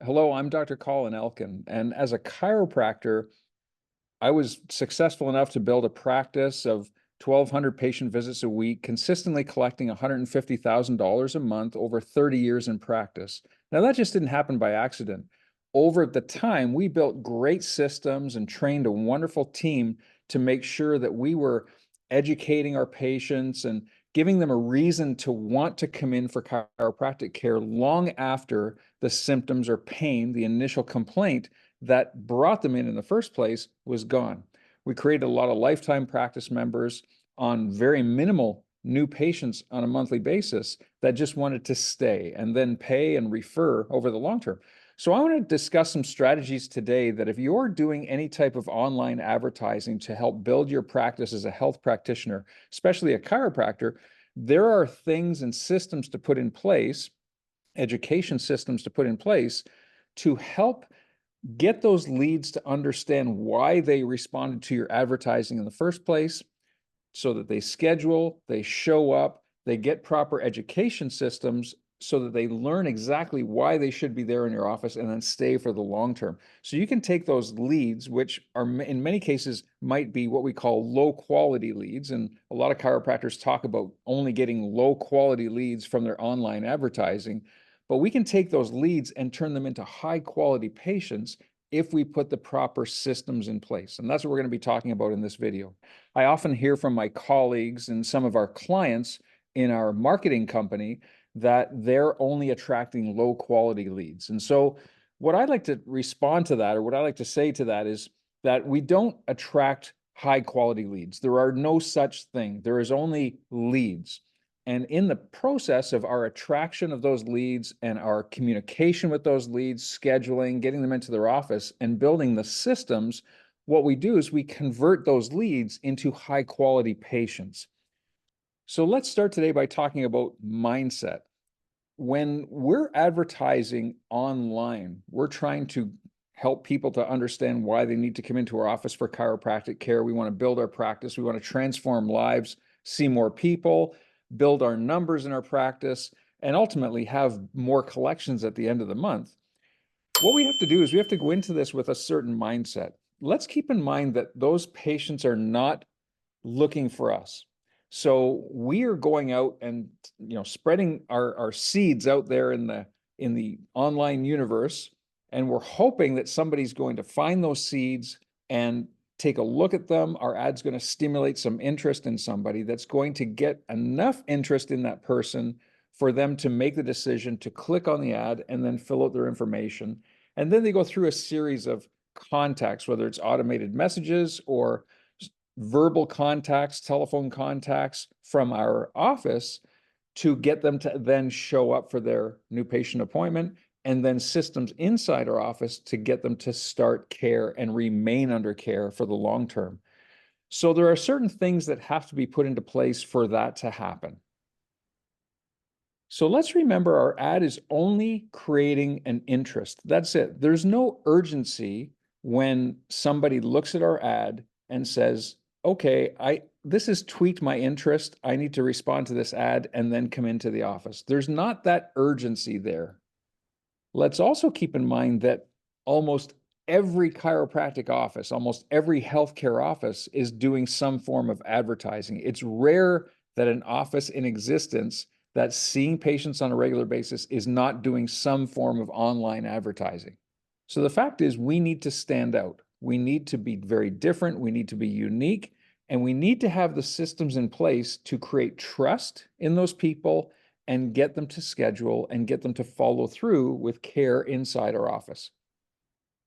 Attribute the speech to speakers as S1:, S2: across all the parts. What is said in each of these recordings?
S1: Hello, I'm Dr. Colin, and as a chiropractor, I was successful enough to build a practice of 1,200 patient visits a week, consistently collecting $150,000 a month over 30 years in practice. Now, that just didn't happen by accident. Over the time, we built great systems and trained a wonderful team to make sure that we were educating our patients and giving them a reason to want to come in for chiropractic care long after the symptoms or pain, the initial complaint that brought them in the first place, was gone. We created a lot of lifetime practice members on very minimal new patients on a monthly basis that just wanted to stay and then pay and refer over the long term. So I want to discuss some strategies today that if you're doing any type of online advertising to help build your practice as a health practitioner, especially a chiropractor, there are things and systems to put in place, education systems to put in place to help get those leads to understand why they responded to your advertising in the first place so that they schedule, they show up, they get proper education systems so that they learn exactly why they should be there in your office and then stay for the long term. So you can take those leads, which are in many cases might be what we call low quality leads. And a lot of chiropractors talk about only getting low quality leads from their online advertising. But we can take those leads and turn them into high quality patients if we put the proper systems in place. And that's what we're going to be talking about in this video. I often hear from my colleagues and some of our clients in our marketing company that they're only attracting low quality leads. And so what I'd like to respond to that, or what I like to say to that, is that we don't attract high quality leads. There are no such thing. There is only leads. And in the process of our attraction of those leads and our communication with those leads, scheduling, getting them into their office, and building the systems, what we do is we convert those leads into high quality patients. So let's start today by talking about mindset. When we're advertising online, we're trying to help people to understand why they need to come into our office for chiropractic care. We want to build our practice. We want to transform lives, see more people, build our numbers in our practice, and ultimately have more collections at the end of the month. What we have to do is we have to go into this with a certain mindset. Let's keep in mind that those patients are not looking for us. So we are going out and spreading our seeds out there in the online universe, and we're hoping that somebody's going to find those seeds and take a look at them. Our ad's going to stimulate some interest in somebody that's going to get enough interest in that person for them to make the decision to click on the ad and then fill out their information. And then they go through a series of contacts, whether it's automated messages or verbal contacts, telephone contacts from our office to get them to then show up for their new patient appointment, and then systems inside our office to get them to start care and remain under care for the long term. So there are certain things that have to be put into place for that to happen. So let's remember our ad is only creating an interest. That's it. There's no urgency when somebody looks at our ad and says, okay, this has tweaked my interest. I need to respond to this ad and then come into the office. There's not that urgency there. Let's also keep in mind that almost every chiropractic office, almost every healthcare office is doing some form of advertising. It's rare that an office in existence that's seeing patients on a regular basis is not doing some form of online advertising. So the fact is, we need to stand out. We need to be very different. We need to be unique. And we need to have the systems in place to create trust in those people and get them to schedule and get them to follow through with care inside our office.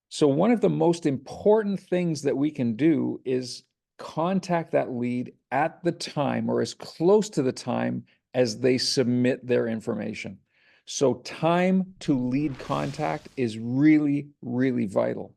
S1: So one of the most important things that we can do is contact that lead at the time or as close to the time as they submit their information. So time to lead contact is really, really vital.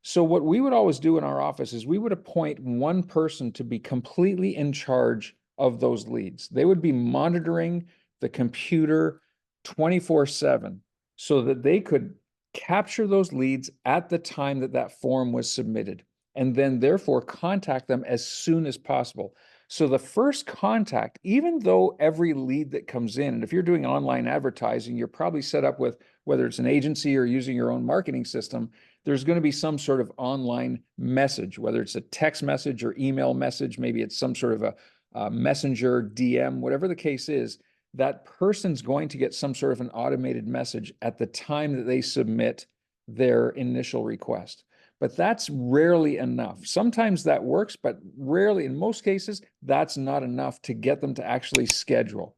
S1: So what we would always do in our office is we would appoint one person to be completely in charge of those leads. They would be monitoring the computer 24/7 so that they could capture those leads at the time that that form was submitted, and then therefore contact them as soon as possible. So the first contact, even though every lead that comes in, and if you're doing online advertising, you're probably set up with whether it's an agency or using your own marketing system, there's going to be some sort of online message, whether it's a text message or email message, maybe it's some sort of a messenger, DM, whatever the case is, that person's going to get some sort of an automated message at the time that they submit their initial request. But that's rarely enough. Sometimes that works, but rarely, in most cases, that's not enough to get them to actually schedule.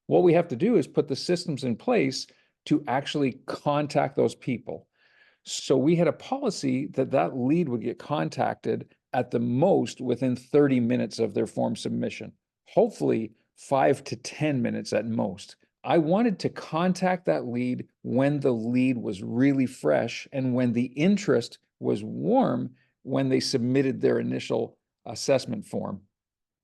S1: What we have to do is put the systems in place to actually contact those people. So we had a policy that that lead would get contacted at the most within 30 minutes of their form submission, hopefully 5 to 10 minutes at most. I wanted to contact that lead when the lead was really fresh and when the interest was warm when they submitted their initial assessment form.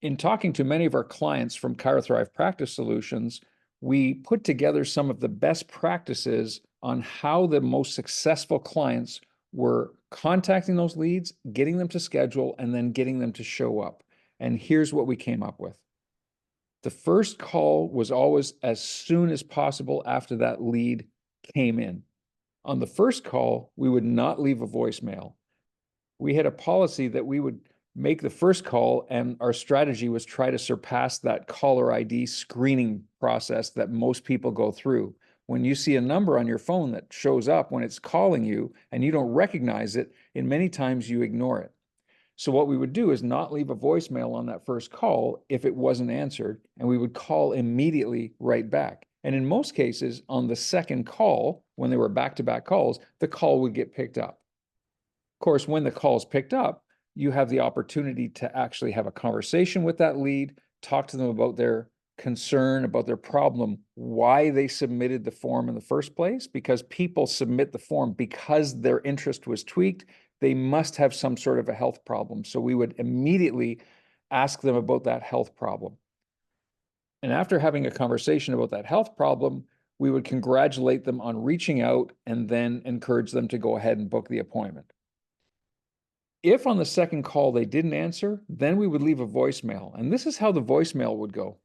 S1: In talking to many of our clients from ChiroThrive Practice Solutions, we put together some of the best practices on how the most successful clients were contacting those leads, getting them to schedule, and then getting them to show up. And here's what we came up with. The first call was always as soon as possible after that lead came in. On the first call, we would not leave a voicemail. We had a policy that we would make the first call, and our strategy was try to surpass that caller ID screening process that most people go through. When you see a number on your phone that shows up when it's calling you and you don't recognize it, and many times you ignore it. So what we would do is not leave a voicemail on that first call if it wasn't answered, and we would call immediately right back. And in most cases, on the second call, when they were back-to-back calls, the call would get picked up. Of course, when the call is picked up, you have the opportunity to actually have a conversation with that lead, talk to them about their concern, about their problem, why they submitted the form in the first place, because people submit the form because their interest was tweaked. They must have some sort of a health problem. So we would immediately ask them about that health problem. And after having a conversation about that health problem, we would congratulate them on reaching out and then encourage them to go ahead and book the appointment. If on the second call they didn't answer, then we would leave a voicemail. And this is how the voicemail would go.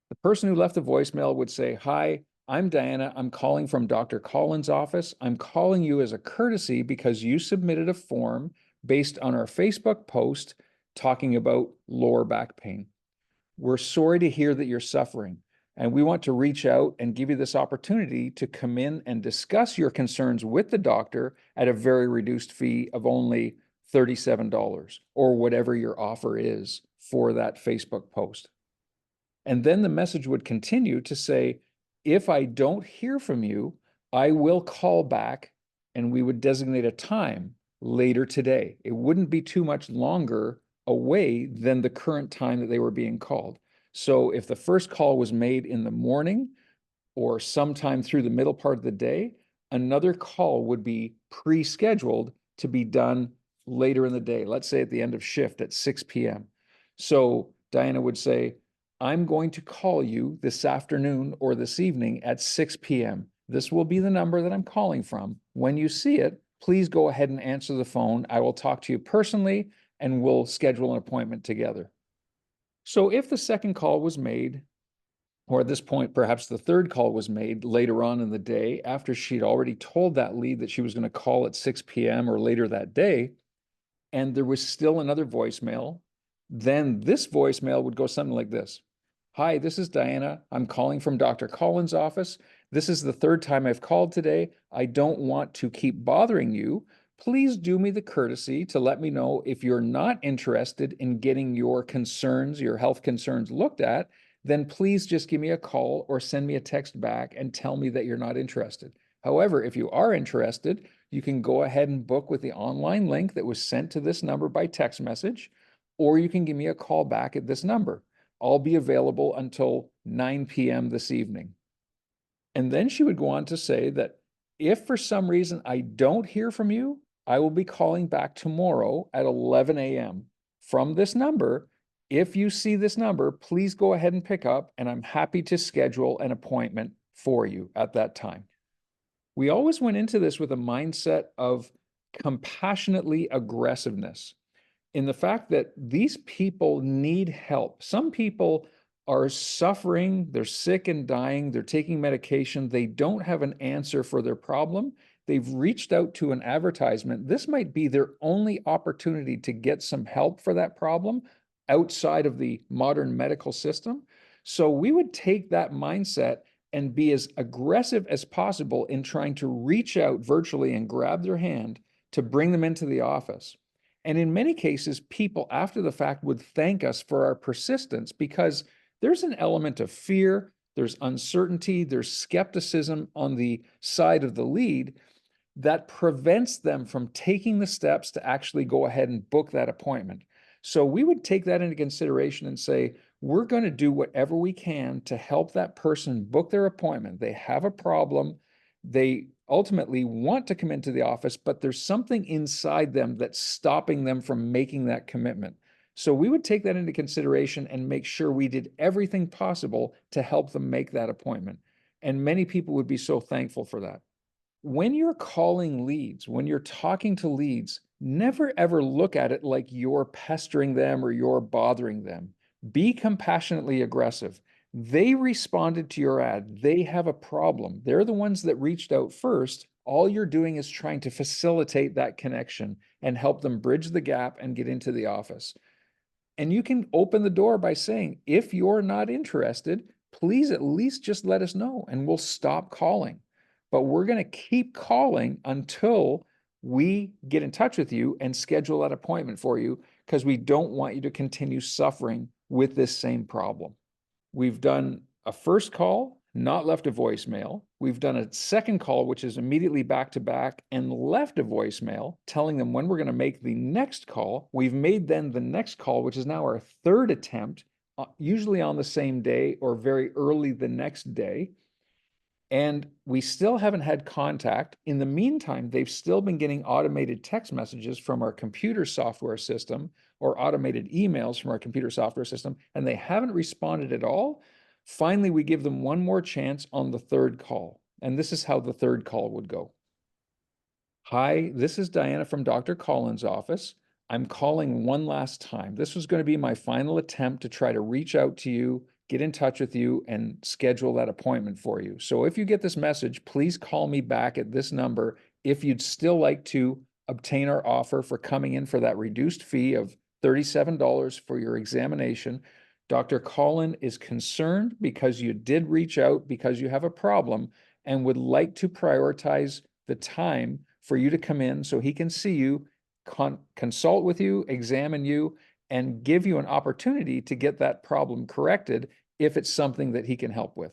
S1: The person who left the voicemail would say, "Hi, I'm Diana. I'm calling from Dr. Colin's office. I'm calling you as a courtesy because you submitted a form based on our Facebook post talking about lower back pain. We're sorry to hear that you're suffering, and we want to reach out and give you this opportunity to come in and discuss your concerns with the doctor at a very reduced fee of only $37 or whatever your offer is for that Facebook post." And then the message would continue to say, "If I don't hear from you, I will call back," and we would designate a time later today. It wouldn't be too much longer away than the current time that they were being called. So if the first call was made in the morning or sometime through the middle part of the day, another call would be pre-scheduled to be done later in the day, let's say at the end of shift at 6 p.m. So Diana would say, "I'm going to call you this afternoon or this evening at 6 p.m. This will be the number that I'm calling from. When you see it, please go ahead and answer the phone. I will talk to you personally and we'll schedule an appointment together." So if the second call was made, or at this point, perhaps the third call was made later on in the day after she'd already told that lead that she was going to call at 6 p.m. or later that day, and there was still another voicemail, then this voicemail would go something like this. "Hi, this is Diana. I'm calling from Dr. Colin's office. This is the third time I've called today. I don't want to keep bothering you. Please do me the courtesy to let me know if you're not interested in getting your concerns, your health concerns looked at, then please just give me a call or send me a text back and tell me that you're not interested. However, if you are interested, you can go ahead and book with the online link that was sent to this number by text message, or you can give me a call back at this number. I'll be available until 9 p.m. this evening." And then she would go on to say that if for some reason I don't hear from you, I will be calling back tomorrow at 11 a.m. from this number. If you see this number, please go ahead and pick up, and I'm happy to schedule an appointment for you at that time. We always went into this with a mindset of compassionately aggressiveness. in the fact that these people need help. Some people are suffering, they're sick and dying, they're taking medication, they don't have an answer for their problem. They've reached out to an advertisement. This might be their only opportunity to get some help for that problem outside of the modern medical system. So we would take that mindset and be as aggressive as possible in trying to reach out virtually and grab their hand to bring them into the office. And in many cases, people after the fact would thank us for our persistence because there's an element of fear, there's uncertainty, there's skepticism on the side of the lead that prevents them from taking the steps to actually go ahead and book that appointment. So we would take that into consideration and say, we're going to do whatever we can to help that person book their appointment. They have a problem. They ultimately want to come into the office, but there's something inside them that's stopping them from making that commitment. So we would take that into consideration and make sure we did everything possible to help them make that appointment. And many people would be so thankful for that. When you're calling leads, when you're talking to leads, never ever look at it like you're pestering them or you're bothering them. Be compassionately aggressive. They responded to your ad. They have a problem. They're the ones that reached out first. All you're doing is trying to facilitate that connection and help them bridge the gap and get into the office. And you can open the door by saying, if you're not interested, please at least just let us know and we'll stop calling. But we're going to keep calling until we get in touch with you and schedule that appointment for you because we don't want you to continue suffering with this same problem. We've done a first call, not left a voicemail. We've done a second call, which is immediately back to back, and left a voicemail telling them when we're going to make the next call. We've made then the next call, which is now our third attempt, usually on the same day or very early the next day. And we still haven't had contact. In the meantime, they've still been getting automated text messages from our computer software system or automated emails from our computer software system, and they haven't responded at all. Finally, we give them one more chance on the third call. And this is how the third call would go. Hi, this is Diana from Dr. Colin's office. I'm calling one last time. This was going to be my final attempt to try to reach out to you, get in touch with you, and schedule that appointment for you. So if you get this message, please call me back at this number if you'd still like to obtain our offer for coming in for that reduced fee of $37 for your examination. Dr. Colin is concerned because you did reach out because you have a problem and would like to prioritize the time for you to come in so he can see you, consult with you, examine you, and give you an opportunity to get that problem corrected if it's something that he can help with.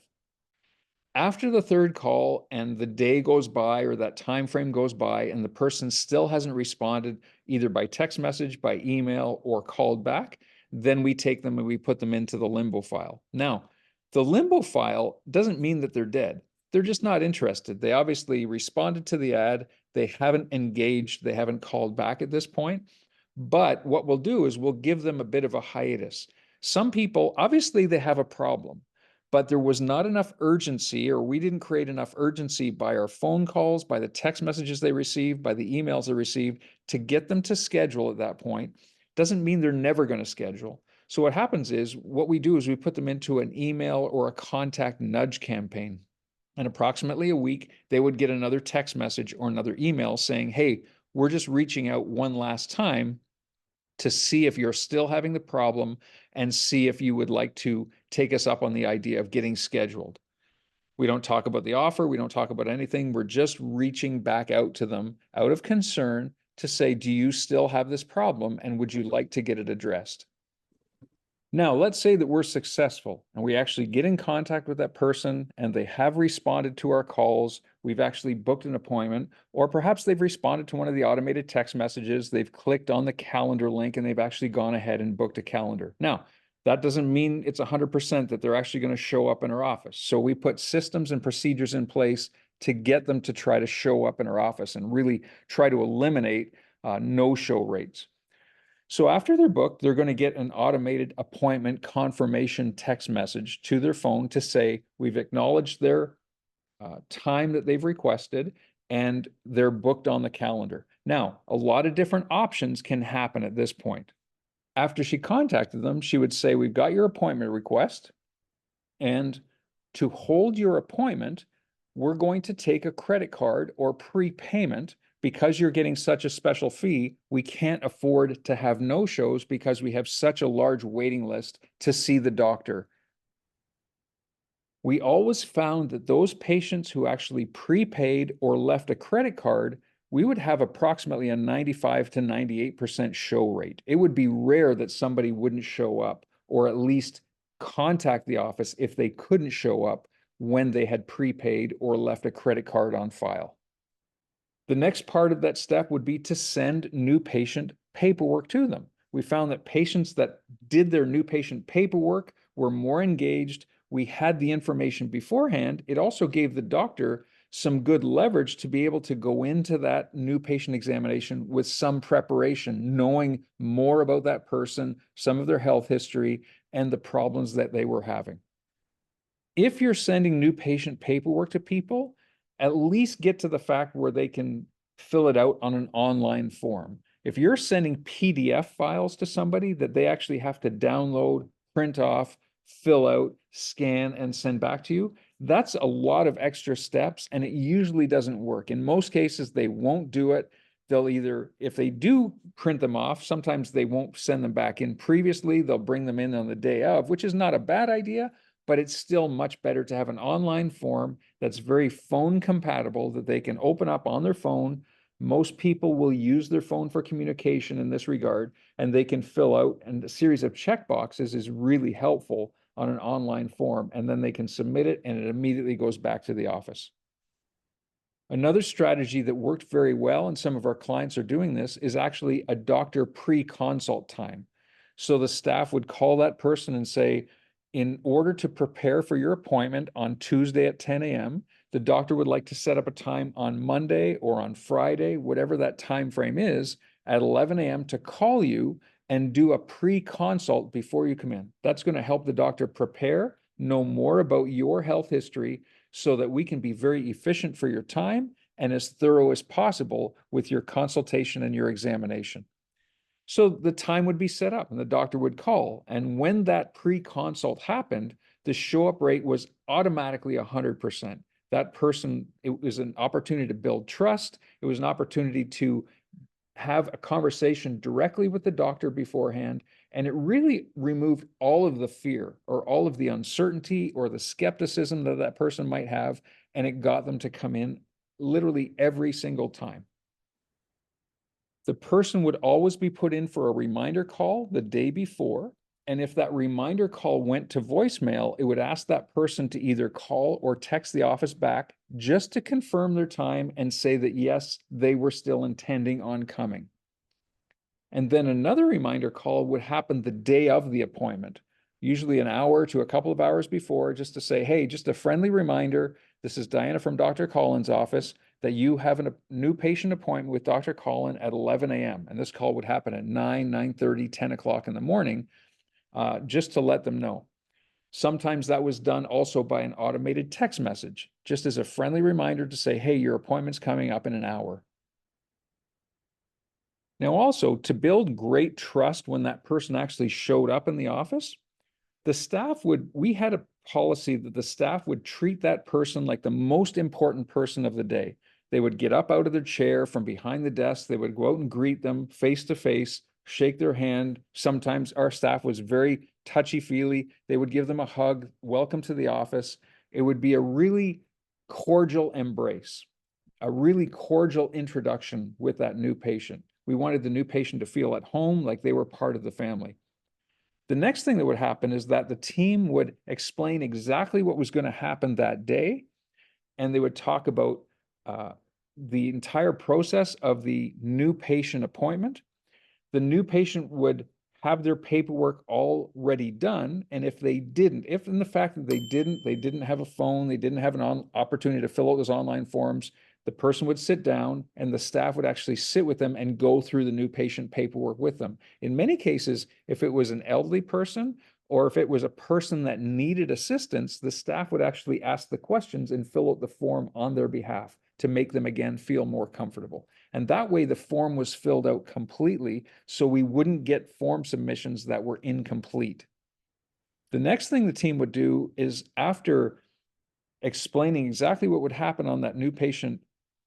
S1: After the third call and the day goes by or that time frame goes by and the person still hasn't responded either by text message, by email, or called back, then we take them and we put them into the limbo file. Now, the limbo file doesn't mean that they're dead. They're just not interested. They obviously responded to the ad. They haven't engaged. They haven't called back at this point. But what we'll do is we'll give them a bit of a hiatus. Some people, obviously, they have a problem, but there was not enough urgency, or we didn't create enough urgency by our phone calls, by the text messages they received, by the emails they received to get them to schedule at that point. Doesn't mean they're never going to schedule. So what happens is what we do is we put them into an email or a contact nudge campaign. And approximately a week, they would get another text message or another email saying, hey, we're just reaching out one last time to see if you're still having the problem and see if you would like to take us up on the idea of getting scheduled. We don't talk about the offer. We don't talk about anything. We're just reaching back out to them out of concern to say, do you still have this problem and would you like to get it addressed? Now, let's say that we're successful and we actually get in contact with that person and they have responded to our calls. We've actually booked an appointment, or perhaps they've responded to one of the automated text messages. They've clicked on the calendar link and they've actually gone ahead and booked a calendar. Now, that doesn't mean it's 100% that they're actually going to show up in our office. So we put systems and procedures in place to get them to try to show up in our office and really try to eliminate no-show rates. So after they're booked, they're going to get an automated appointment confirmation text message to their phone to say, we've acknowledged their time that they've requested and they're booked on the calendar. Now, a lot of different options can happen at this point. After she contacted them, she would say, "We've got your appointment request, and to hold your appointment, we're going to take a credit card or prepayment because you're getting such a special fee. We can't afford to have no-shows because we have such a large waiting list to see the doctor." We always found that those patients who actually prepaid or left a credit card, we would have approximately a 95 to 98% show rate. It would be rare that somebody wouldn't show up or at least contact the office if they couldn't show up when they had prepaid or left a credit card on file. The next part of that step would be to send new patient paperwork to them. We found that patients that did their new patient paperwork were more engaged. We had the information beforehand. It also gave the doctor some good leverage to be able to go into that new patient examination with some preparation, knowing more about that person, some of their health history, and the problems that they were having. If you're sending new patient paperwork to people, at least get to the fact where they can fill it out on an online form. If you're sending PDF files to somebody that they actually have to download, print off, fill out, scan, and send back to you, that's a lot of extra steps, and it usually doesn't work. In most cases, they won't do it. They'll either, if they do print them off, sometimes they won't send them back in previously. They'll bring them in on the day of, which is not a bad idea, but it's still much better to have an online form that's very phone compatible that they can open up on their phone. Most people will use their phone for communication in this regard, and they can fill out, and a series of check boxes is really helpful on an online form, and then they can submit it and it immediately goes back to the office. Another strategy that worked very well, and some of our clients are doing this, is actually a doctor pre-consult time. So the staff would call that person and say, in order to prepare for your appointment on Tuesday at 10 a.m., the doctor would like to set up a time on Monday or on Friday, whatever that time frame is, at 11 a.m. to call you and do a pre-consult before you come in. That's going to help the doctor prepare, know more about your health history, so that we can be very efficient for your time and as thorough as possible with your consultation and your examination. So the time would be set up and the doctor would call. And when that pre-consult happened, the show-up rate was automatically 100%. That person, it was an opportunity to build trust. It was an opportunity to have a conversation directly with the doctor beforehand. And it really removed all of the fear or all of the uncertainty or the skepticism that that person might have. And it got them to come in literally every single time. The person would always be put in for a reminder call the day before. And if that reminder call went to voicemail, it would ask that person to either call or text the office back just to confirm their time and say that, yes, they were still intending on coming. And then another reminder call would happen the day of the appointment, usually an hour to a couple of hours before, just to say, hey, just a friendly reminder. This is Diana from Dr. Colin's office, that you have a new patient appointment with Dr. Colin at 11 a.m. And this call would happen at 9, 9:30, 10 o'clock in the morning, just to let them know. Sometimes that was done also by an automated text message, just as a friendly reminder to say, hey, your appointment's coming up in an hour. Now, also, to build great trust when that person actually showed up in the office, we had a policy that the staff would treat that person like the most important person of the day. They would get up out of their chair from behind the desk. They would go out and greet them face to face, shake their hand. Sometimes our staff was very touchy-feely. They would give them a hug, welcome to the office. It would be a really cordial embrace, a really cordial introduction with that new patient. We wanted the new patient to feel at home, like they were part of the family. The next thing that would happen is that the team would explain exactly what was going to happen that day, and they would talk about the entire process of the new patient appointment. The new patient would have their paperwork already done, and if in the fact that they didn't have a phone, they didn't have an opportunity to fill out those online forms, the person would sit down and the staff would actually sit with them and go through the new patient paperwork with them. In many cases, if it was an elderly person or if it was a person that needed assistance, the staff would actually ask the questions and fill out the form on their behalf. to make them again feel more comfortable. And that way the form was filled out completely, so we wouldn't get form submissions that were incomplete. The next thing the team would do is, after explaining exactly what would happen on that new patient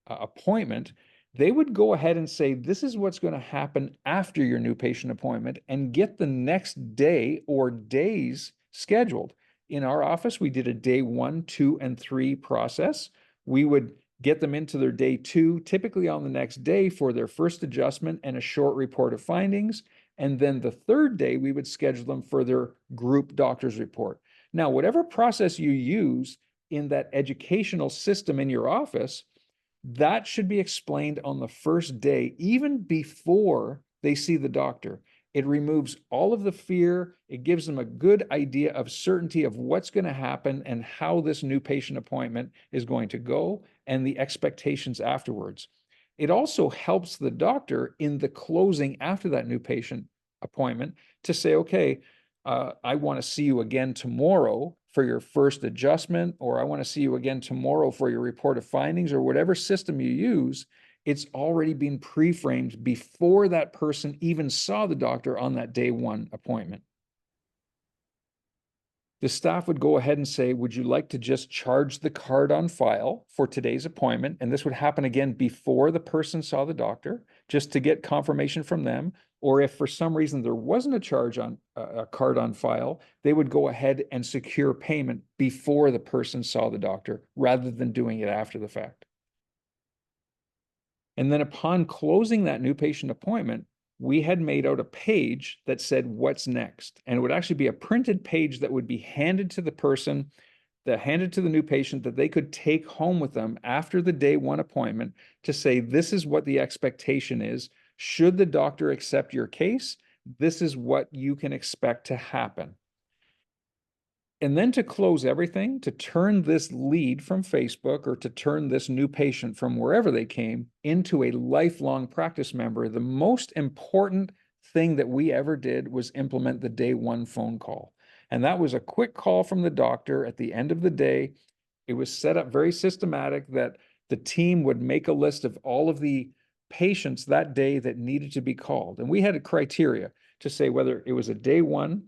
S1: appointment, they would go ahead and say, this is what's going to happen after your new patient appointment, and get the next day or days scheduled. In our office, we did a day 1, 2, and 3 process. We would get them into their day 2, typically on the next day, for their first adjustment and a short report of findings. And then the third day, we would schedule them for their group doctor's report. Now, whatever process you use in that educational system in your office, that should be explained on the first day, even before they see the doctor. It removes all of the fear. It gives them a good idea of certainty of what's going to happen and how this new patient appointment is going to go, and the expectations afterwards. It also helps the doctor in the closing after that new patient appointment to say, okay, I want to see you again tomorrow for your first adjustment, or I want to see you again tomorrow for your report of findings, or whatever system you use. It's already been pre-framed before that person even saw the doctor on that day 1 appointment. The staff would go ahead and say, would you like to just charge the card on file for today's appointment? And this would happen again before the person saw the doctor, just to get confirmation from them. Or if for some reason there wasn't a charge on a card on file, they would go ahead and secure payment before the person saw the doctor, rather than doing it after the fact. And then upon closing that new patient appointment, we had made out a page that said, what's next? And it would actually be a printed page that would be handed to the person, handed to the new patient, that they could take home with them after the day 1 appointment, to say, this is what the expectation is. Should the doctor accept your case, this is what you can expect to happen. And then to close everything, to turn this lead from Facebook, or to turn this new patient from wherever they came into a lifelong practice member, the most important thing that we ever did was implement the day 1 phone call. And that was a quick call from the doctor at the end of the day. It was set up very systematic that the team would make a list of all of the patients that day that needed to be called. And we had a criteria to say whether it was a day 1,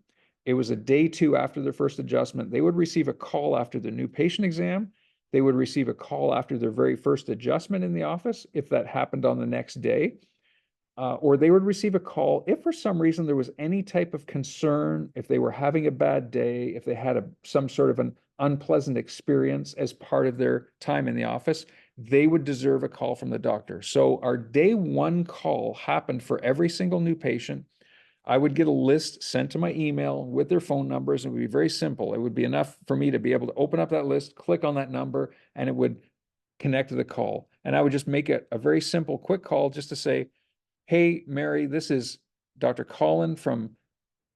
S1: it was a day 2 after their first adjustment. They would receive a call after their new patient exam. They would receive a call after their very first adjustment in the office, if that happened on the next day. Or they would receive a call if for some reason there was any type of concern, if they were having a bad day, if they had some sort of an unpleasant experience as part of their time in the office, they would deserve a call from the doctor. So our day 1 call happened for every single new patient. I would get a list sent to my email with their phone numbers. It would be very simple. It would be enough for me to be able to open up that list, click on that number, and it would connect to the call. And I would just make it a very simple, quick call, just to say, hey, Mary, this is Dr. Colin from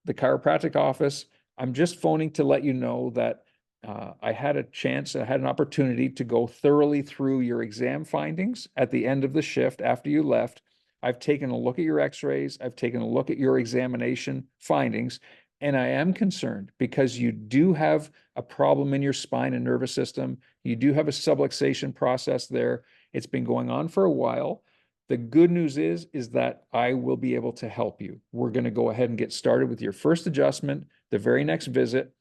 S1: the chiropractic office. I'm just phoning to let you know that I had an opportunity to go thoroughly through your exam findings at the end of the shift after you left. I've taken a look at your x-rays. I've taken a look at your examination findings, and I am concerned because you do have a problem in your spine and nervous system. You do have a subluxation process there. It's been going on for a while. The good news is that I will be able to help you. We're going to go ahead and get started with your first adjustment the very next visit.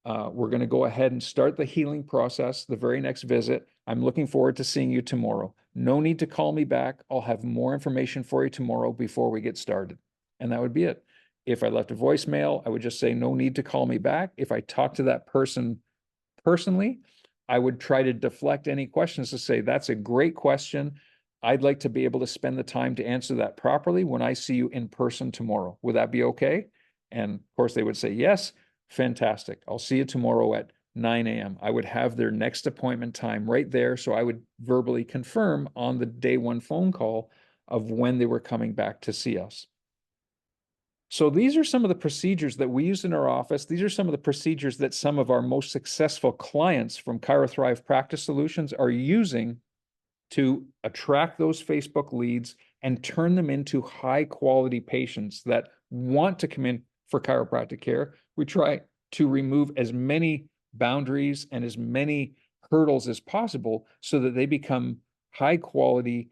S1: We're going to go ahead and start the healing process the very next visit. I'm looking forward to seeing you tomorrow. No need to call me back. I'll have more information for you tomorrow before we get started. And that would be it. If I left a voicemail, I would just say, no need to call me back. If I talk to that person personally, I would try to deflect any questions to say, that's a great question. I'd like to be able to spend the time to answer that properly when I see you in person tomorrow. Would that be okay? And of course they would say, yes, fantastic. I'll see you tomorrow at 9 a.m. I would have their next appointment time right there. So I would verbally confirm on the day 1 phone call of when they were coming back to see us. So these are some of the procedures that we use in our office. These are some of the procedures that some of our most successful clients from ChiroThrive Practice Solutions are using to attract those Facebook leads and turn them into high quality patients that want to come in for chiropractic care. We try to remove as many boundaries and as many hurdles as possible so that they become high quality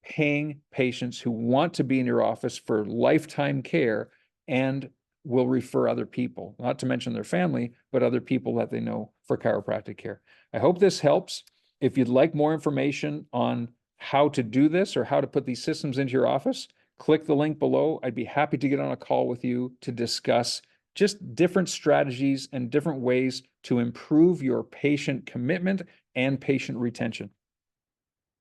S1: paying patients who want to be in your office for lifetime care and will refer other people, not to mention their family, but other people that they know for chiropractic care. I hope this helps. If you'd like more information on how to do this or how to put these systems into your office, click the link below. I'd be happy to get on a call with you to discuss just different strategies and different ways to improve your patient commitment and patient retention.